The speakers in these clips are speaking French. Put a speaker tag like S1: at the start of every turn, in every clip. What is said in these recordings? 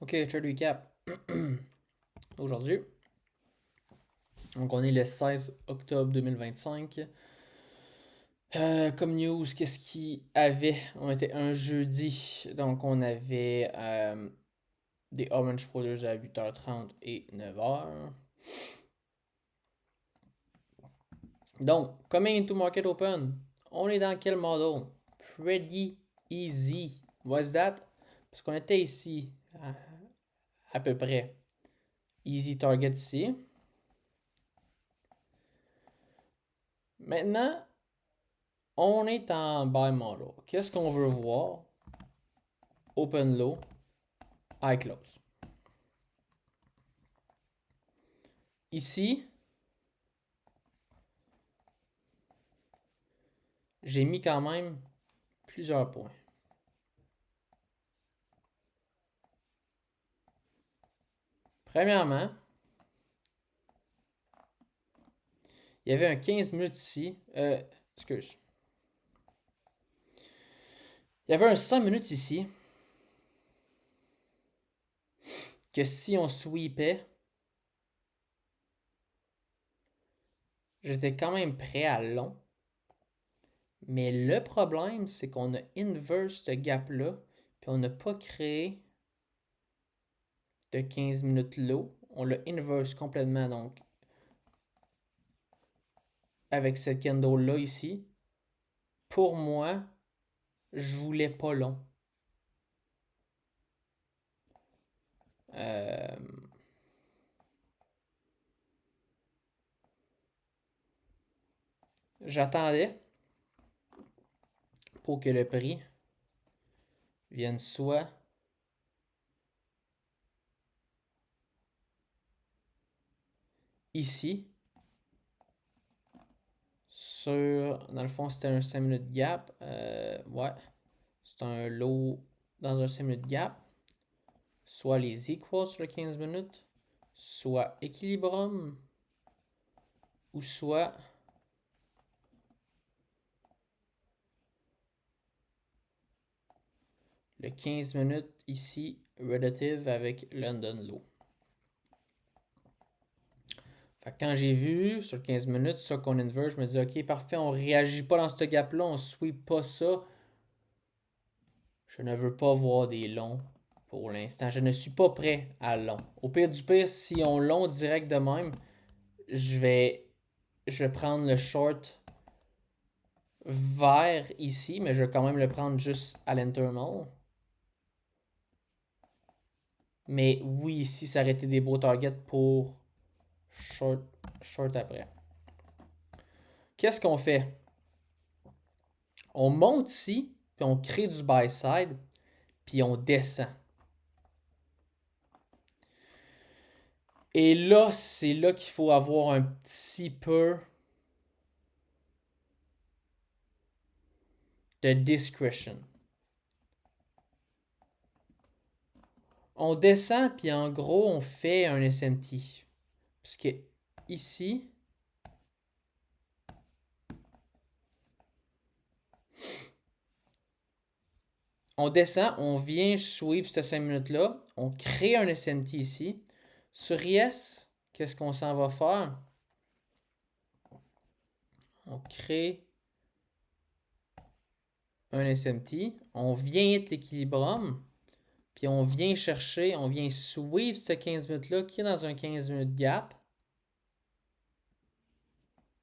S1: Ok, trade recap. Aujourd'hui, donc on est le 16 octobre 2025. Comme news, qu'est-ce qu'il avait? On était un jeudi, donc on avait des orange folders à 8h30 et 9h. Donc, coming into market open, on est dans quel model? Pretty easy. What's that? Parce qu'on était ici, à peu près. Easy target ici. Maintenant, on est en buy model. Qu'est-ce qu'on veut voir? Open low, high close. Ici, j'ai mis quand même plusieurs points. Premièrement, il y avait un 15 minutes ici. Excuse. Il y avait un 100 minutes ici. Que si on sweepait, j'étais quand même prêt à long. Mais le problème, c'est qu'on a inverse ce gap-là. Puis on n'a pas créé de 15 minutes low. On l'a inverse complètement. Donc, avec cette candle-là ici, pour moi, je voulais pas long. Euh, J'attendais pour que le prix vienne soit ici, dans le fond, c'était un 5 minutes gap. Ouais, c'est un low dans un 5 minutes gap. Soit les equals sur le 15 minutes, soit équilibrium, ou soit le 15 minutes ici, relative avec London Low. Fait que quand j'ai vu sur 15 minutes ça qu'on inverse, je me dis ok, parfait, on réagit pas dans ce gap-là, on sweep pas ça. Je ne veux pas voir des longs pour l'instant. Je ne suis pas prêt à long. Au pire du pire, si on long direct de même, je vais, je vais prendre le short vert ici, mais je vais quand même le prendre juste à l'internal. Mais oui, ici, ça aurait été des beaux targets pour short, short après. Qu'est-ce qu'on fait? On monte ici, puis on crée du buy side, puis on descend. Et là, c'est là qu'il faut avoir un petit peu de discretion. On descend, puis en gros, on fait un SMT. Parce que ici, on descend, on vient sweep ces 5 minutes-là, on crée un SMT ici. Sur Yes, qu'est-ce qu'on s'en va faire? On crée un SMT, on vient hit l'équilibrium, puis on vient chercher, on vient sweep ce 15 minutes-là qui est dans un 15 minutes gap.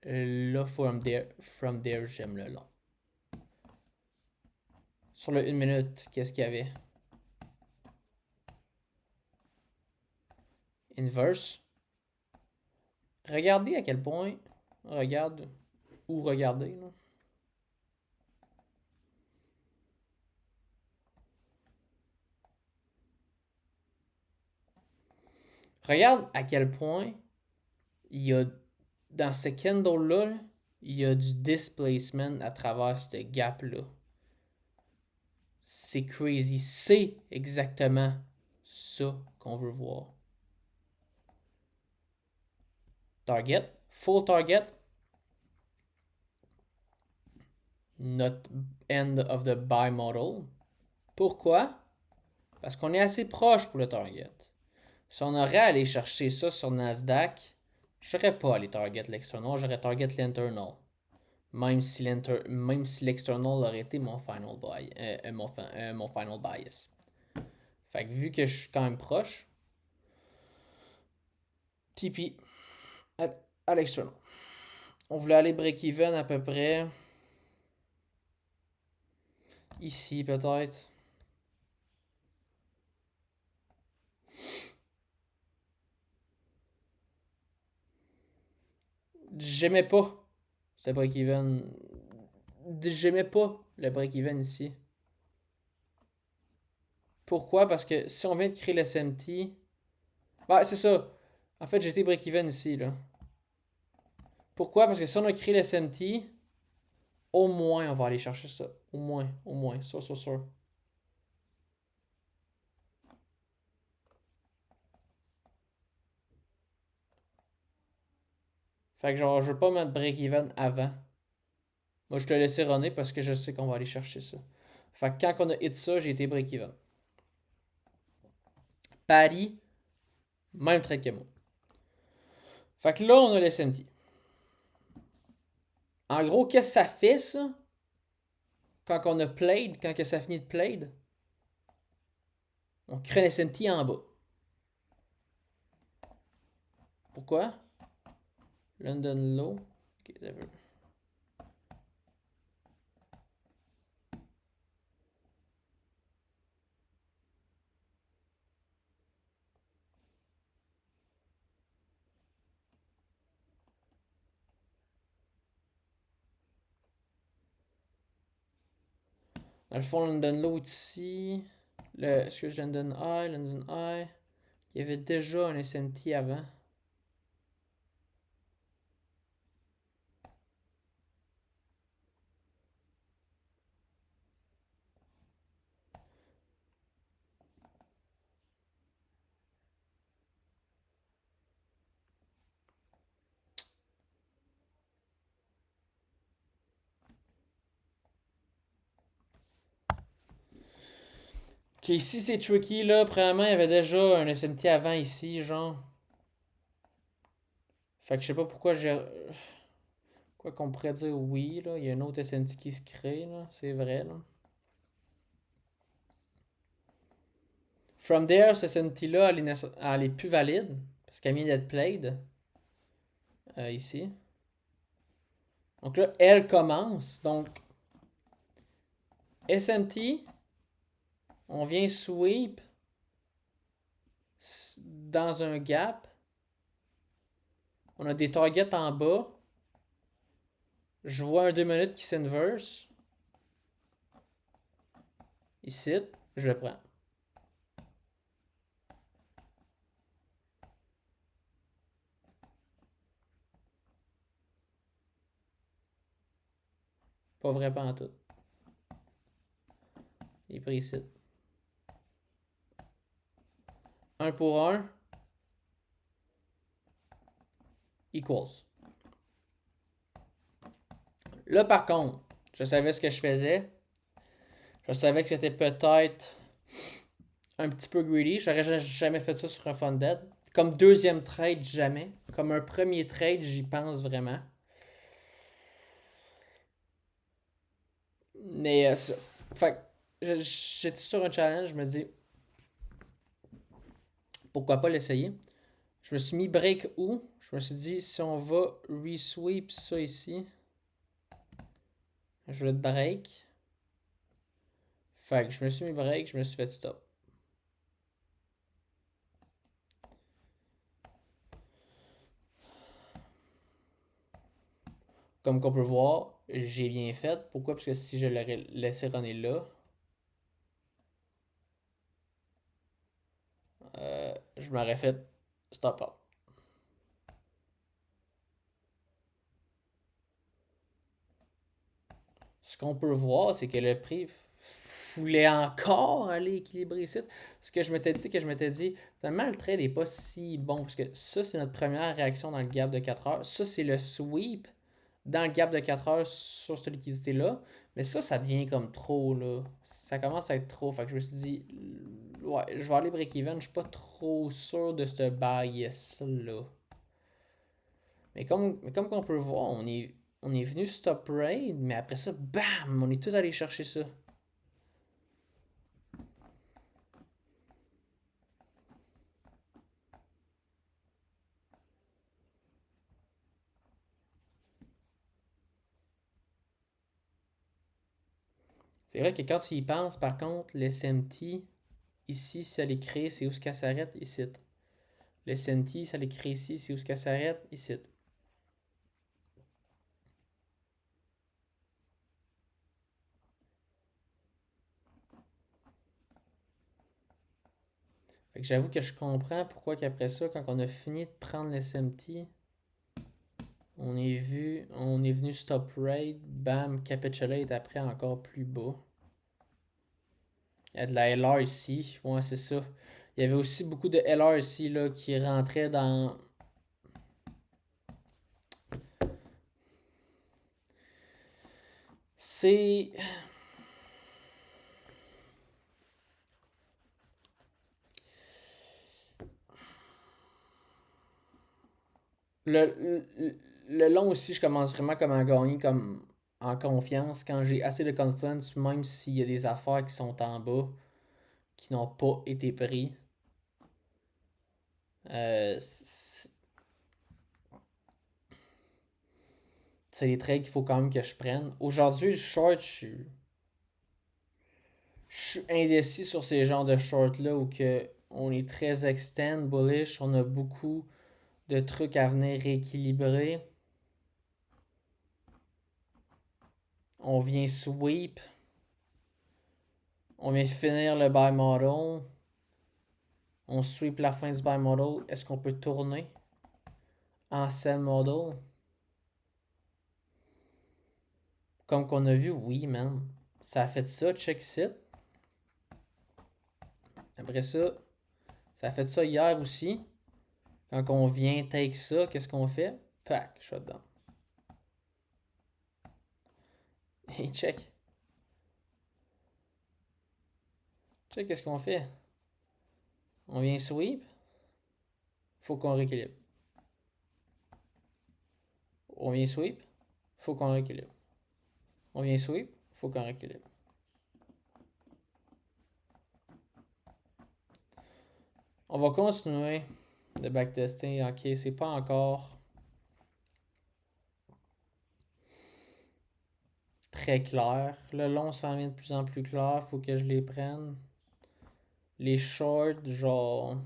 S1: Là, from there, j'aime le long. Sur le 1 minute, qu'est-ce qu'il y avait? Inverse. Regardez à quel point. Regarde. Ou regardez, là. Regarde à quel point il y a. Dans ce candle-là, il y a du displacement à travers ce gap-là. C'est crazy. C'est exactement ça qu'on veut voir. Target. Full target. Not end of the buy model. Pourquoi? Parce qu'on est assez proche pour le target. Si on aurait à aller chercher ça sur Nasdaq, je n'aurais pas allé target l'external, j'aurais target l'internal. Même si l'external aurait été mon final, mon final bias. Fait que vu que je suis quand même proche, TP à l'external. On voulait aller break-even à peu près ici peut-être. J'aimais pas ce break-even. J'aimais pas le break-even ici. Pourquoi? Parce que si on vient de créer le SMT. Ouais, c'est ça. En fait, j'ai été break-even ici, là. Pourquoi? Parce que si on a créé le SMT, au moins on va aller chercher ça. Au moins. Sûr. Fait que genre, je veux pas mettre break-even avant. Moi, je te laisse runner parce que je sais qu'on va aller chercher ça. Fait que quand on a hit ça, j'ai été break-even. Paris, même trade que moi. Fait que là, on a le SMT. En gros, qu'est-ce que ça fait, ça? Quand on a played, quand que ça finit de played, on crée un SMT en bas. Pourquoi? London Low. Ok, d'accord. Dans le fond, London Low ici. Excuse, London High. Il y avait déjà un SMT avant. Ok, ici c'est tricky là. Premièrement, il y avait déjà un SMT avant ici, genre. Fait que je sais pas pourquoi j'ai. Quoi qu'on pourrait dire oui, là. Il y a un autre SMT qui se crée, là. C'est vrai, là. From there, cette SMT-là, elle est plus valide. Parce qu'elle vient d'être played. Ici. Donc là, elle commence. Donc, SMT, on vient sweep dans un gap. On a des targets en bas. Je vois un 2 minutes qui s'inverse. Ici, je le prends. Pas vrai pas en tout. Il est pris ici. 1 pour 1. Equals. Là, par contre, je savais ce que je faisais. Je savais que c'était peut-être un petit peu greedy. J'aurais jamais fait ça sur un funded. Comme deuxième trade, jamais. Comme un premier trade, j'y pense vraiment. Mais ça. Fait j'étais sur un challenge, je me dis pourquoi pas l'essayer. Je me suis mis break où? Je me suis dit si on va resweep ça ici, je vais le break. Fait que je me suis mis break, je me suis fait stop. Comme qu'on peut voir, j'ai bien fait. Pourquoi? Parce que si je l'aurais laissé runner là, je m'aurais fait stop out. Ce qu'on peut voir, c'est que le prix voulait encore aller équilibrer ici. Ce que je m'étais dit, finalement, le trade n'est pas si bon. Parce que ça, c'est notre première réaction dans le gap de 4 heures. Ça, c'est le sweep dans le gap de 4 heures sur cette liquidité-là. Mais ça devient comme trop, là. Ça commence à être trop. Fait que je me suis dit, ouais, je vais aller break-even. Je suis pas trop sûr de ce bias-là. Mais comme qu'on peut voir, on est venu stop raid, mais après ça, bam, on est tous allés chercher ça. C'est vrai que quand tu y penses, par contre, le SMT, ici, si elle est créée, c'est où ce qu'elle s'arrête, ici. Le SMT, si elle est créée ici, c'est où ce qu'elle s'arrête, ici. Fait que j'avoue que je comprends pourquoi qu'après ça, quand on a fini de prendre le SMT, on est venu stop raid, bam, capitulate après encore plus bas. Il y a de la LR ici, ouais, c'est ça. Il y avait aussi beaucoup de LR ici là, qui rentraient dans. C'est. Le long aussi, je commence vraiment comme à gagner comme en confiance quand j'ai assez de confidence, même s'il y a des affaires qui sont en bas, qui n'ont pas été pris. C'est des trades qu'il faut quand même que je prenne. Aujourd'hui, le short, je suis indécis sur ces genres de shorts-là où que on est très extend, bullish, on a beaucoup de trucs à venir rééquilibrer. On vient sweep. On vient finir le buy model. On sweep la fin du buy model. Est-ce qu'on peut tourner en sell model? Comme qu'on a vu, oui, man. Ça a fait ça, check it. Après ça, ça a fait ça hier aussi. Quand on vient take ça, qu'est-ce qu'on fait? Pack, shutdown. Et check. Check qu'est-ce qu'on fait. On vient sweep. Faut qu'on rééquilibre. On vient sweep. Faut qu'on rééquilibre. On vient sweep. Faut qu'on rééquilibre. On va continuer de backtester. Ok, c'est pas encore très clair. Le long s'en vient de plus en plus clair. Faut que je les prenne. Les shorts, genre.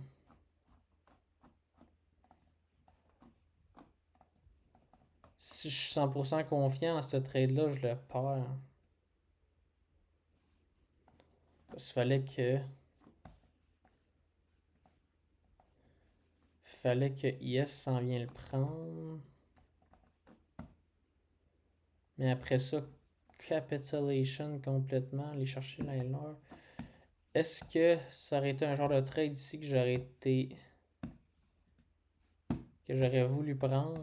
S1: Si je suis 100% confiant à ce trade-là, je le perds. Parce qu'il fallait que. Fallait que IS s'en vient le prendre. Mais après ça, capitulation complètement, aller chercher l'un et l'autre. Est-ce que ça aurait été un genre de trade ici que j'aurais été. Que j'aurais voulu prendre?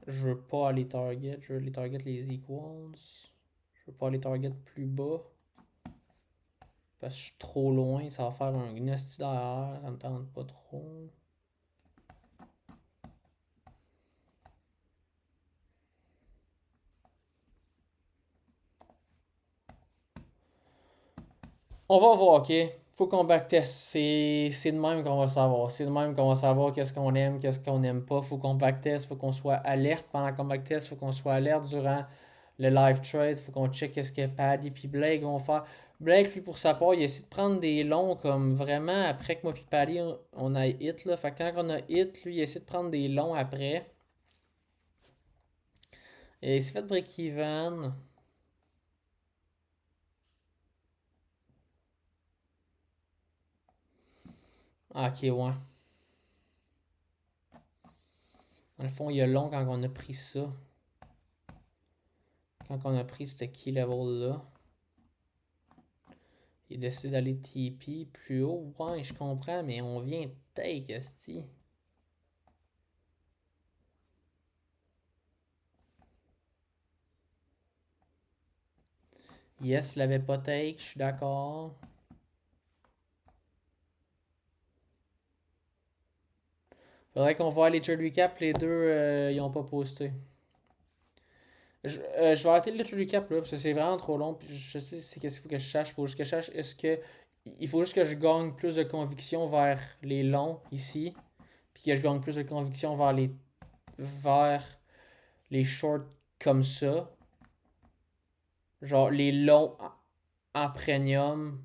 S1: Je veux pas aller target, je veux les target les equals. Je veux pas aller target plus bas. Parce que je suis trop loin, ça va faire un gnasti derrière, ça me tente pas trop. On va voir, ok? Faut qu'on backtest. C'est de même qu'on va savoir. C'est de même qu'on va savoir qu'est-ce qu'on aime, qu'est-ce qu'on aime pas. Faut qu'on backtest, faut qu'on soit alerte pendant qu'on backtest, faut qu'on soit alerte durant le live trade, faut qu'on check qu'est-ce que Paddy puis Blake vont faire. Blake, lui, pour sa part, il essaie de prendre des longs comme vraiment après que moi puis Paddy, on a hit, là. Fait que quand on a hit, lui, il essaie de prendre des longs après. Et il s'est fait break-even. Ah, ok, ouais. Dans le fond, il y a long quand on a pris ça. Quand on a pris ce key level là. Il a décidé d'aller TP plus haut. Ouais, je comprends, mais on vient take, esti. Yes, il avait pas take, je suis d'accord. Faudrait qu'on voit les trade recap, les deux, ils ont pas posté. Je vais arrêter le trade recap là, parce que c'est vraiment trop long. Puis je sais c'est qu'est-ce qu'il faut que je cherche. Il faut juste que je cherche, est-ce que. Il faut juste que je gagne plus de conviction vers les longs ici. Puis que je gagne plus de conviction vers les shorts comme ça. Genre les longs en premium.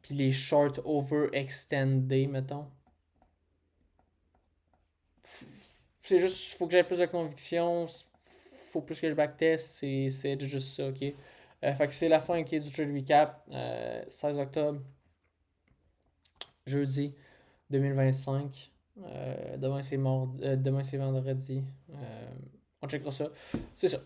S1: Puis les shorts overextendés, mettons. C'est juste, faut que j'aie plus de conviction. Faut plus que je backtest. C'est juste ça, ok? Fait que c'est la fin qui est du trade recap. 16 octobre, jeudi 2025. Demain c'est vendredi. On checkera ça. C'est ça.